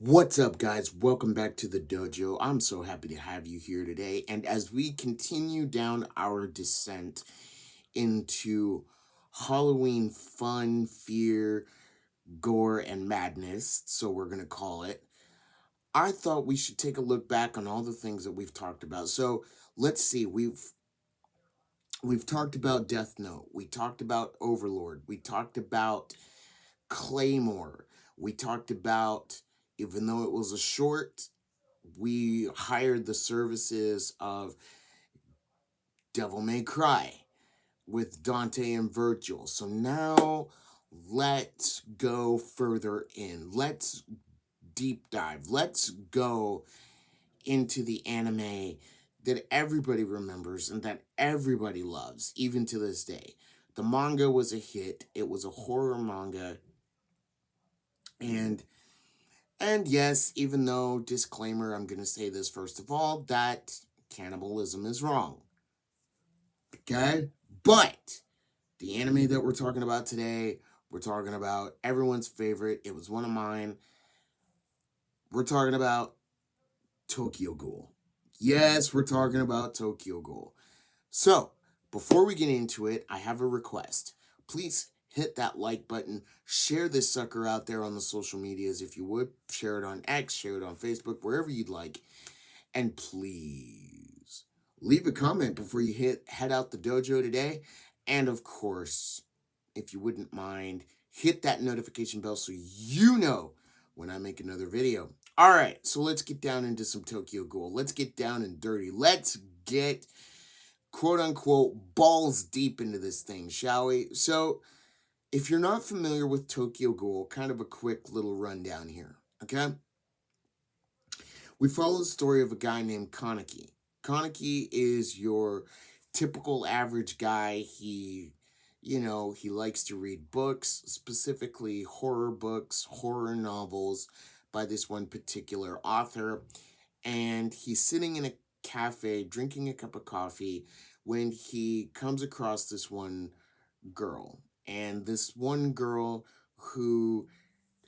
What's up, guys? Welcome back to the dojo. I'm so happy to have you here today. And as we continue down our descent into Halloween fun, fear, gore, and madness, so we're going to call it, I thought we should take a look back on all the things that we've talked about. So let's see. We've talked about Death Note. We talked about Overlord. We talked about Claymore. We talked about, even though it was a short, we hired the services of Devil May Cry with Dante and Virgil. So now let's go further in. Let's deep dive. Let's go into the anime that everybody remembers and that everybody loves, even to this day. The manga was a hit. It was a horror manga. And yes, even though, disclaimer, I'm going to say this first of all, that cannibalism is wrong. Okay? But the anime that we're talking about today, we're talking about everyone's favorite. It was one of mine. We're talking about Tokyo Ghoul. Yes, we're talking about Tokyo Ghoul. So, before we get into it, I have a request. Please hit that like button. Share this sucker out there on the social medias if you would. Share it on X, share it on Facebook, wherever you'd like. And please leave a comment before you head out the dojo today. And of course, if you wouldn't mind, hit that notification bell so you know when I make another video. All right, so let's get down into some Tokyo Ghoul. Let's get down and dirty. Let's get quote unquote balls deep into this thing, shall we? So, if you're not familiar with Tokyo Ghoul, kind of a quick little rundown here, okay? We follow the story of a guy named Kaneki. Kaneki is your typical average guy. He likes to read books, specifically horror books, horror novels by this one particular author. And he's sitting in a cafe drinking a cup of coffee when he comes across this one girl. And this one girl who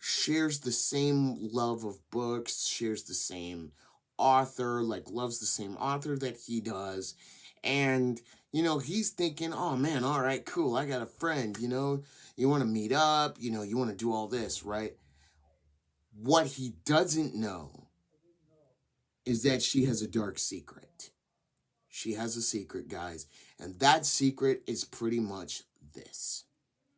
shares the same love of books, shares the same author, like loves the same author that he does. And, he's thinking, oh man, all right, cool, I got a friend, you want to meet up, you want to do all this, right? What he doesn't know is that she has a dark secret. She has a secret, guys. And that secret is pretty much this: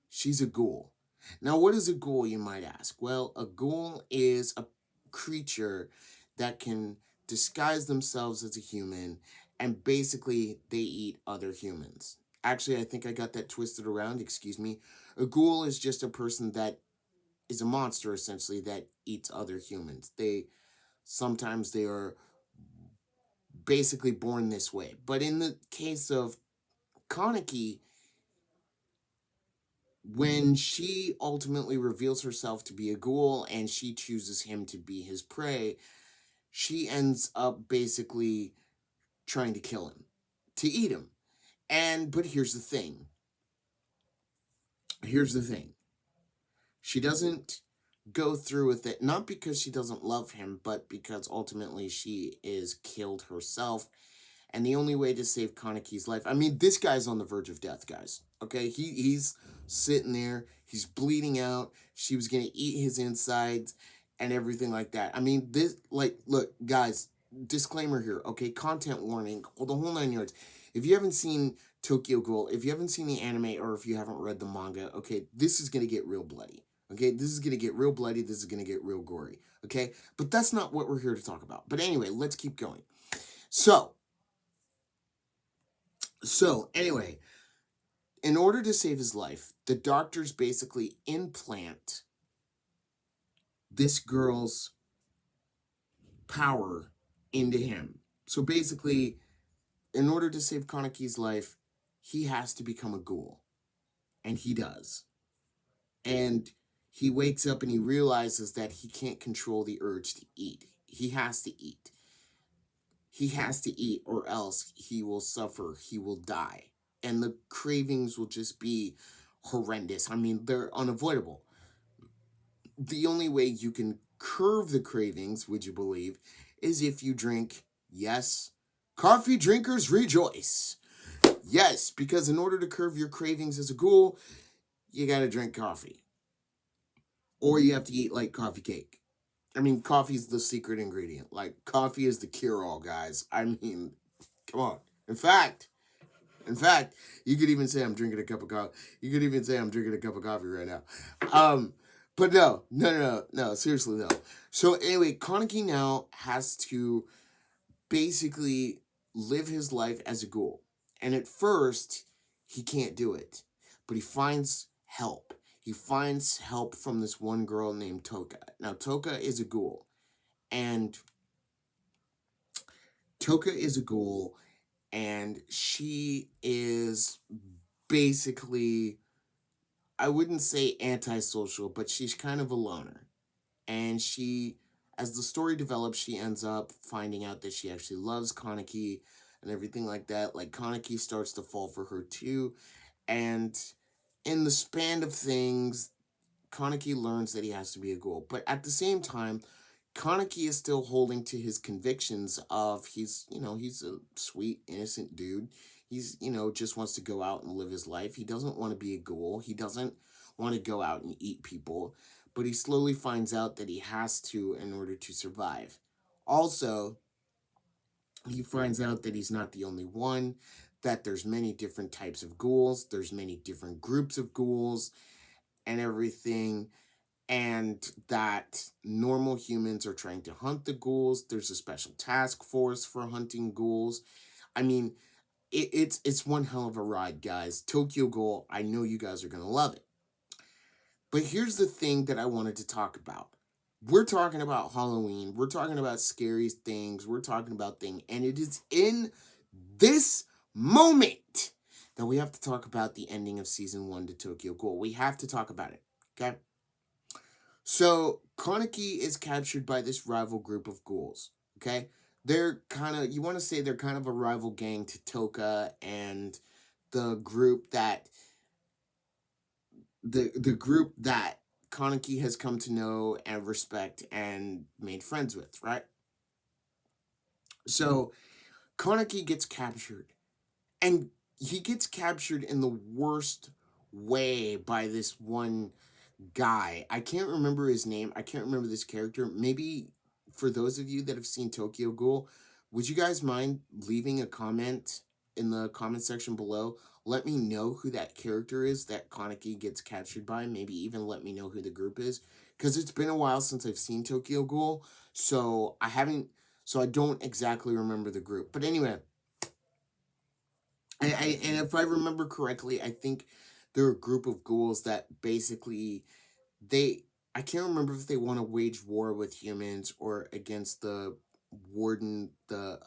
she's a ghoul. Now, what is a ghoul, you might ask? Well, a ghoul is a creature that can disguise themselves as a human, and basically they eat other humans. Actually, I think I got that twisted around, excuse me. A ghoul is just a person that is a monster, essentially, that eats other humans. Sometimes they are basically born this way. But in the case of Kaneki, when she ultimately reveals herself to be a ghoul and she chooses him to be his prey, she ends up basically trying to kill him, to eat him. But here's the thing. Here's the thing. She doesn't go through with it, not because she doesn't love him, but because ultimately she is killed herself. And the only way to save Kaneki's life, I mean, this guy's on the verge of death, guys. Okay, he's sitting there, he's bleeding out. She was gonna eat his insides and everything like that. I mean, look, guys, disclaimer here. Okay, content warning, the whole nine yards. If you haven't seen Tokyo Ghoul, if you haven't seen the anime, or if you haven't read the manga, okay, this is gonna get real bloody. Okay, this is gonna get real bloody. This is gonna get real gory. Okay, but that's not what we're here to talk about. But anyway, let's keep going. So, anyway, in order to save his life, the doctors basically implant this girl's power into him. So basically, in order to save Kaneki's life, he has to become a ghoul. And he does. And he wakes up and he realizes that he can't control the urge to eat. He has to eat. He has to eat, or else he will suffer. He will die. And the cravings will just be horrendous. I mean, they're unavoidable. The only way you can curb the cravings, would you believe, is if you drink, yes, coffee drinkers rejoice. Yes, because in order to curb your cravings as a ghoul, you gotta drink coffee. Or you have to eat like coffee cake. I mean, coffee is the secret ingredient. Like, coffee is the cure all, guys. I mean, come on. In fact, you could even say I'm drinking a cup of coffee. You could even say I'm drinking a cup of coffee right now. But no, seriously though. So anyway, Kaneki now has to basically live his life as a ghoul. And at first, he can't do it. But he finds help. He finds help from this one girl named Toka. Now, Toka is a ghoul. And Toka is a ghoul. And she is basically, I wouldn't say antisocial, but she's kind of a loner. And she, as the story develops, she ends up finding out that she actually loves Kaneki and everything like that. Like, Kaneki starts to fall for her too. And in the span of things, Kaneki learns that he has to be a ghoul. But at the same time, Kaneki is still holding to his convictions of he's a sweet, innocent dude. He's, just wants to go out and live his life. He doesn't want to be a ghoul. He doesn't want to go out and eat people. But he slowly finds out that he has to in order to survive. Also, he finds out that he's not the only one, that there's many different types of ghouls, there's many different groups of ghouls and everything, and that normal humans are trying to hunt the ghouls. There's a special task force for hunting ghouls. I mean, it's one hell of a ride, guys. Tokyo Ghoul, I know you guys are going to love it. But here's the thing that I wanted to talk about. We're talking about Halloween. We're talking about scary things. We're talking about things. And it is in this moment that we have to talk about the ending of season 1 to Tokyo Ghoul. We have to talk about it. Okay? So, Kaneki is captured by this rival group of ghouls. Okay? They're kind of, you want to say they're kind of a rival gang to Toka and the group that the group that Kaneki has come to know and respect and made friends with, right? So Kaneki gets captured, and he gets captured in the worst way by this one guy. I can't remember his name. I can't remember this character. Maybe for those of you that have seen Tokyo Ghoul, would you guys mind leaving a comment in the comment section below? Let me know who that character is that Kaneki gets captured by. Maybe even let me know who the group is. Because it's been a while since I've seen Tokyo Ghoul. So I don't exactly remember the group. But anyway, and if I remember correctly, I think they're a group of ghouls that basically I can't remember if they want to wage war with humans or against the warden, the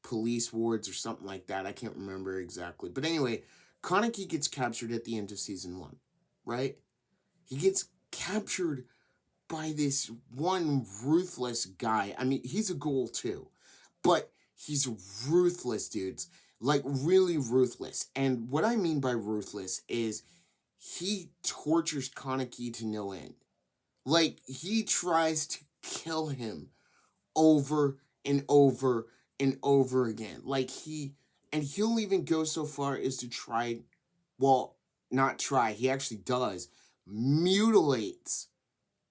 police wards or something like that. I can't remember exactly. But anyway, Kaneki gets captured at the end of season 1, right? He gets captured by this one ruthless guy. I mean, he's a ghoul too, but he's ruthless, dudes. Like, really ruthless. And what I mean by ruthless is he tortures Kaneki to no end. Like, he tries to kill him over and over and over again. And he'll even go so far as to try, well, not try, he actually does, mutilates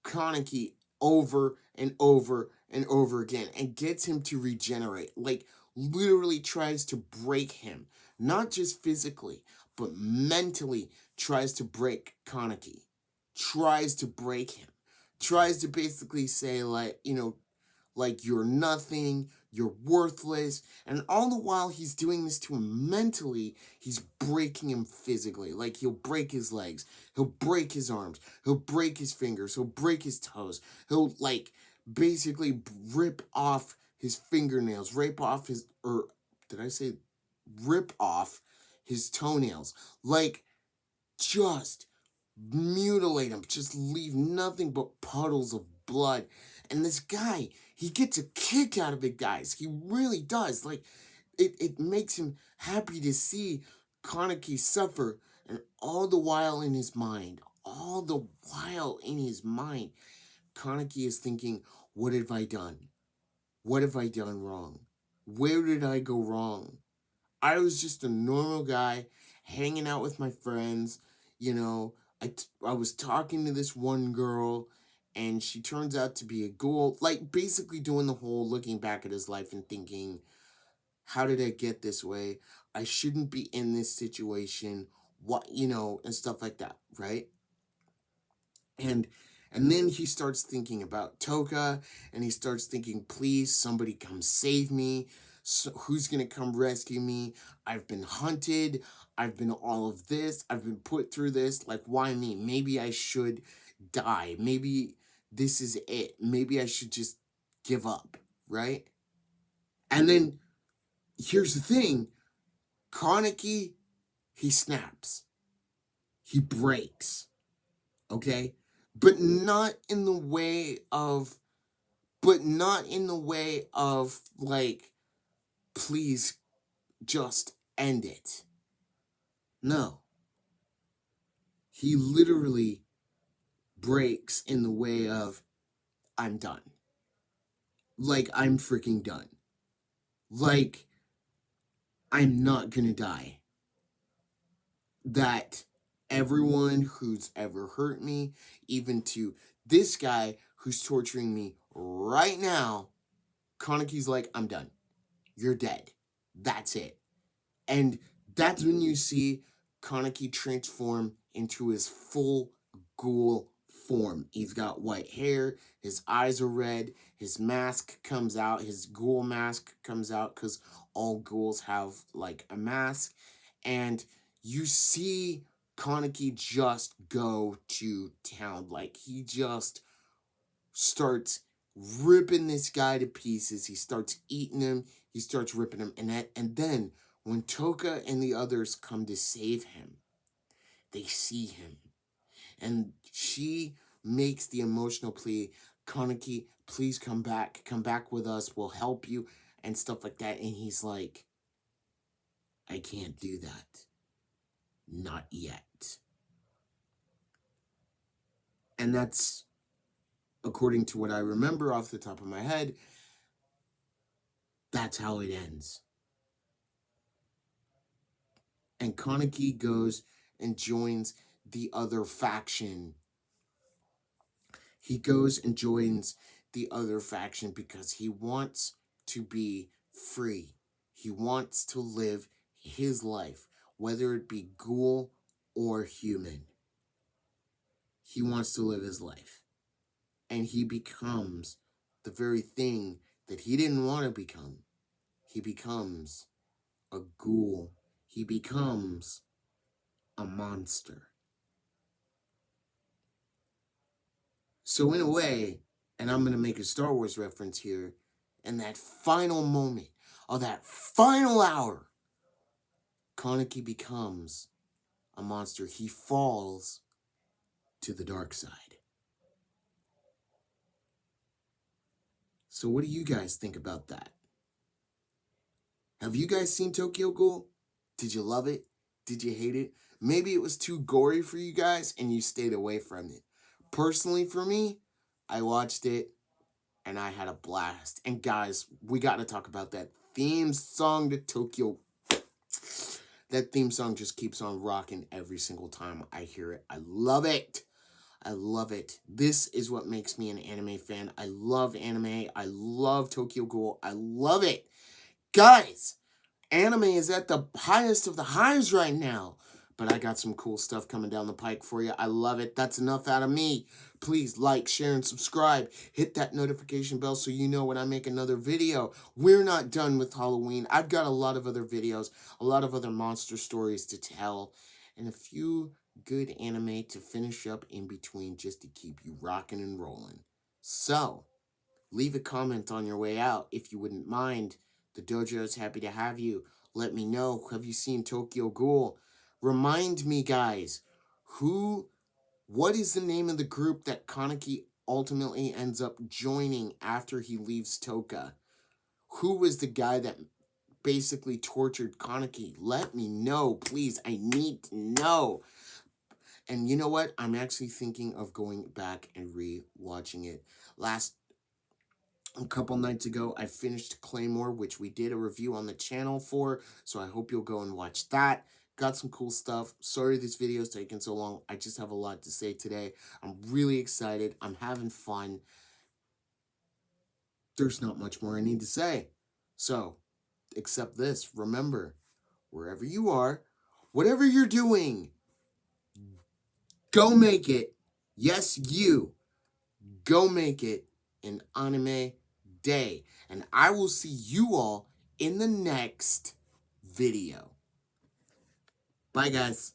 Kaneki over and over and over again and gets him to regenerate. Like, literally tries to break him. Not just physically, but mentally tries to break Kaneki. Tries to break him. Tries to basically say, like, like, you're nothing, you're worthless, and all the while he's doing this to him mentally, he's breaking him physically. Like, he'll break his legs, he'll break his arms, he'll break his fingers, he'll break his toes, he'll, like, basically rip off his fingernails, did I say rip off his toenails? Like, just mutilate him, just leave nothing but puddles of blood. And this guy, he gets a kick out of it, guys. He really does. Like, it makes him happy to see Kaneki suffer, and all the while in his mind, Kaneki is thinking, what have I done? What have I done wrong? Where did I go wrong? I was just a normal guy hanging out with my friends. You know, I was talking to this one girl, and she turns out to be a ghoul. Like, basically doing the whole looking back at his life and thinking, how did I get this way? I shouldn't be in this situation. What, and stuff like that, right? And then he starts thinking about Toka, and he starts thinking, please, somebody come save me. So who's going to come rescue me? I've been hunted. I've been all of this. I've been put through this. Like, why me? Maybe I should die. Maybe this is it. Maybe I should just give up, right? And then, here's the thing. Kaneki, he snaps. He breaks. Okay? But not in the way of like, please just end it. No. He literally breaks in the way of, I'm done. Like, I'm freaking done. Like, I'm not gonna die. That everyone who's ever hurt me, even to this guy who's torturing me right now, Kaneki's like, I'm done. You're dead. That's it. And that's when you see Kaneki transform into his full ghoul form. He's got white hair, his eyes are red, his mask comes out, his ghoul mask comes out, because all ghouls have like a mask. And you see Kaneki just go to town. Like, he just starts ripping this guy to pieces. He starts eating him. He starts ripping him. And then when Toka and the others come to save him, they see him. And she makes the emotional plea, Kaneki, please come back with us, we'll help you, and stuff like that. And he's like, I can't do that. Not yet. And that's, according to what I remember off the top of my head, that's how it ends. And Kaneki goes and joins the other faction. He goes and joins the other faction because he wants to be free. He wants to live his life, whether it be ghoul or human. He wants to live his life. And he becomes the very thing that he didn't want to become. He becomes a ghoul. He becomes a monster. So in a way, and I'm going to make a Star Wars reference here, in that final moment of that final hour, Kaneki becomes a monster. He falls to the dark side. So what do you guys think about that? Have you guys seen Tokyo Ghoul? Did you love it? Did you hate it? Maybe it was too gory for you guys and you stayed away from it. Personally, for me, I watched it and I had a blast. And guys, we got to talk about that theme song to Tokyo. That theme song just keeps on rocking every single time I hear it. I love it. I love it. This is what makes me an anime fan. I love anime. I love Tokyo Ghoul. I love it. Guys, anime is at the highest of the highs right now. But I got some cool stuff coming down the pike for you. I love it. That's enough out of me. Please like, share, and subscribe. Hit that notification bell so you know when I make another video. We're not done with Halloween. I've got a lot of other videos, a lot of other monster stories to tell, and a few good anime to finish up in between just to keep you rocking and rolling. So, leave a comment on your way out if you wouldn't mind. The dojo is happy to have you. Let me know. Have you seen Tokyo Ghoul? Remind me, guys, what is the name of the group that Kaneki ultimately ends up joining after he leaves Toka? Who was the guy that basically tortured Kaneki? Let me know, please. I need to know. And you know what? I'm actually thinking of going back and re-watching it. A couple nights ago, I finished Claymore, which we did a review on the channel for, so I hope you'll go and watch that. Got some cool stuff. Sorry this video is taking so long. I just have a lot to say today. I'm really excited. I'm having fun. There's not much more I need to say. So, except this, remember, wherever you are, whatever you're doing, go make it. Yes, you. Go make it an anime day. And I will see you all in the next video. Bye, guys.